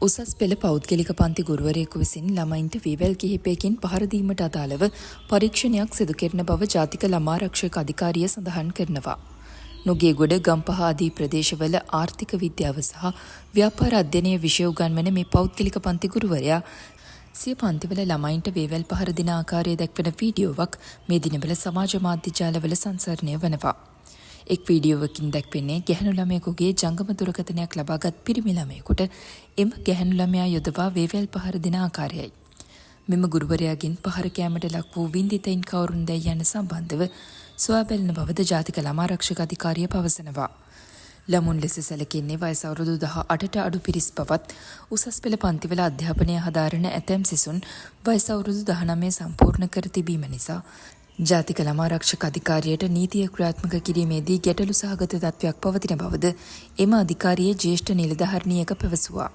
උසස් පෙළ පෞද්ගලික පන්ති ගුරුවරයෙකු විසින් ළමයින්ට වීවැල් කිහිපයකින් පහර දීමට අදාළව පරීක්ෂණයක් සිදු කෙරෙන බව ජාතික ළමා ආරක්ෂක අධිකාරිය සඳහන් කරනවා. නුගේගොඩ ගම්පහ ආදී ප්‍රදේශවල ආර්ථික විද්‍යාව සහ ව්‍යාපාර අධ්‍යයනයේ විෂය උගන්වන මේ පෞද්ගලික පන්ති ගුරුවරයා සිය පන්තිවල ළමයින්ට වේවැල් පහර දෙන ආකාරය දැක්වන වීඩියෝවක් මේ දිනවල සමාජ මාධ්‍ය ජාලවල සංසරණය වනවා. එක් වීඩියෝවකින් දැක්වෙන්නේ ගැහැණු ළමයෙකුගේ ජංගම දුරකථනයක් ලබාගත් පිරිමි ළමයෙකුට එම ගැහැණු ළමයා යොදවා වේවැල් පහර දෙන ආකාරයයි. මෙම ගුරුවරයාගෙන් පහර කෑමට ලක් වූ වින්දිතයින් කවුරුන්දැයි යන සම්බන්ධව සොයා බැලන බවද ජාතික ළමා ආරක්ෂක අධිකාරිය පවසනවා. ළමුන් ලෙස සැලකෙන්නේ වයස අවුරුදු 18ට අඩු පිරිස් බවත් උසස් පෙළ පන්තිවල අධ්‍යාපනය හදාරන ඇතැම් සිසුන් වයස අවුරුදු 19 සම්පූර්ණ කර තිබීම නිසා ජාතික ළමා ආරක්ෂක අධිකාරියට නීතිය ක්‍රියාත්මක කිරීමේදී ගැටලු සහගත තත්ත්වයක් පවතින බවද එම අධිකාරියේ ජ්‍යෙෂ්ඨ නිලධාරිනියක පැවසුවා.